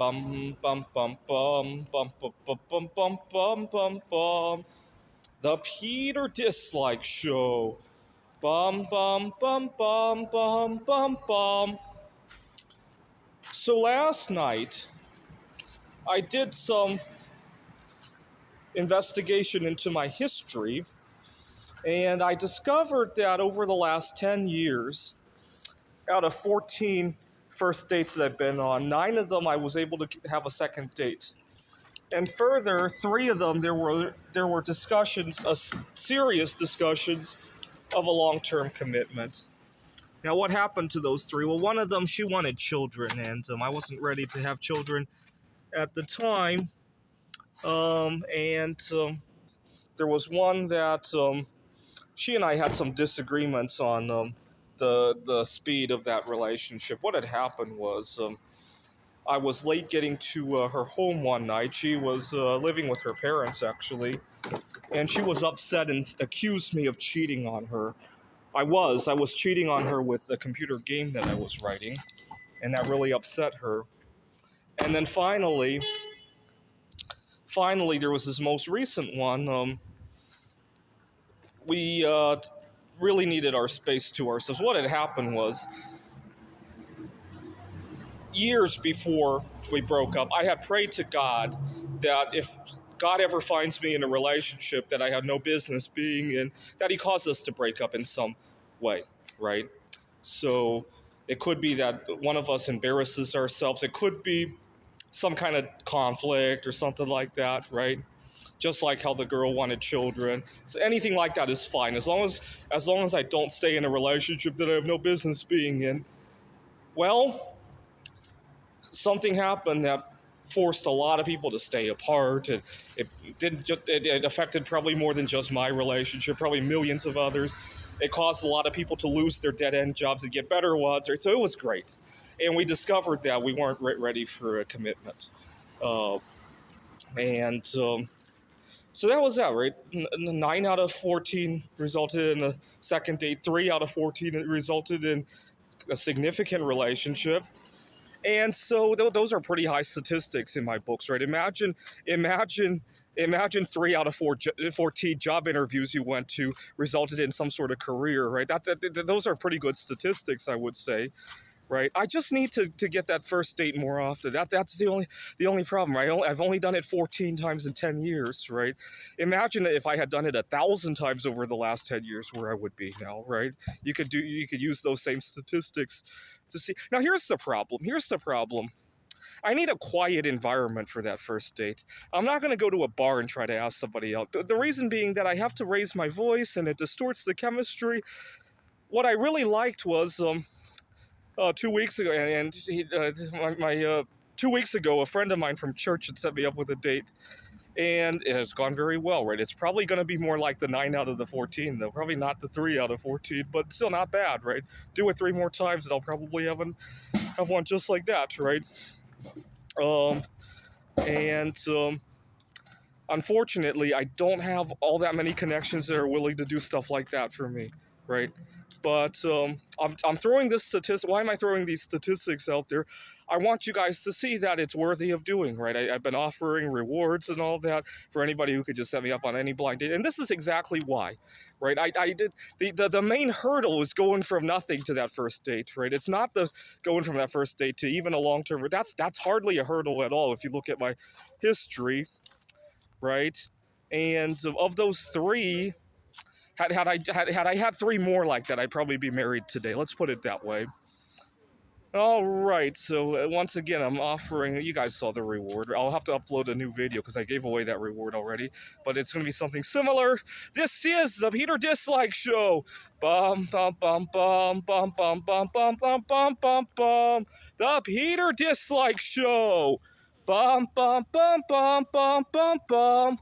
Bum bum bum bum bum bum bum bum bum bum bum bum. The Peter Dislike Show. Bum bum bum bum bum bum bum. So last night I did some investigation into my history, and I discovered that over the last 10 years, out of 14 first dates that I've been on, 9 of them I was able to have a second date. And further, 3 of them there were discussions, serious discussions of a long-term commitment. Now, what happened to those 3? Well, one of them, she wanted children, and I wasn't ready to have children at the time. And there was one that she and I had some disagreements on the speed of that relationship. What had happened was I was late getting to her home one night. She was living with her parents, actually, and she was upset and accused me of cheating on her. I was cheating on her with the computer game that I was writing, and that really upset her. And then finally, there was this most recent one. We really needed our space to ourselves. What had happened was, years before we broke up, I had prayed to God that if God ever finds me in a relationship that I had no business being in, that He caused us to break up in some way, right? So it could be that one of us embarrasses ourselves. It could be some kind of conflict or something like that, right? Just like how the girl wanted children. So anything like that is fine, as long as I don't stay in a relationship that I have no business being in. Well, something happened that forced a lot of people to stay apart. It affected probably more than just my relationship, probably millions of others. It caused a lot of people to lose their dead-end jobs and get better ones. Right? So it was great. And we discovered that we weren't ready for a commitment. And So that was that, right? 9 out of 14 resulted in a second date. 3 out of 14 resulted in a significant relationship. And so those are pretty high statistics in my books, right? Imagine 3 out of 14 job interviews you went to resulted in some sort of career, right? Those are pretty good statistics, I would say, right? I just need to get that first date more often. That's the only problem, right? I've only done it 14 times in 10 years, right? Imagine if I had done it 1,000 times over the last 10 years, where I would be now, right? You could use those same statistics to see. Now, here's the problem. I need a quiet environment for that first date. I'm not going to go to a bar and try to ask somebody out. The reason being that I have to raise my voice and it distorts the chemistry. What I really liked was 2 weeks ago, and 2 weeks ago, a friend of mine from church had set me up with a date, and it has gone very well, right? It's probably going to be more like the 9 out of the 14, though. Probably not the 3 out of 14, but still not bad, right? Do it 3 more times, and I'll probably have one just like that, right? And unfortunately, I don't have all that many connections that are willing to do stuff like that for me, right? But I'm throwing this statistic. Why am I throwing these statistics out there? I want you guys to see that it's worthy of doing, right? I've been offering rewards and all that for anybody who could just set me up on any blind date, and this is exactly why, right? I did the main hurdle is going from nothing to that first date, right? It's not the going from that first date to even a long term. That's hardly a hurdle at all if you look at my history, right? And of those 3. Had I had 3 more like that, I'd probably be married today. Let's put it that way. All right, so once again, I'm offering, you guys saw the reward. I'll have to upload a new video because I gave away that reward already, but it's going to be something similar. This is the Peter Dislike Show. Bum, bum, bum, bum, bum, bum, bum, bum, bum, bum, bum, bum. The Peter Dislike Show. Bum, bum, bum, bum, bum, bum, bum.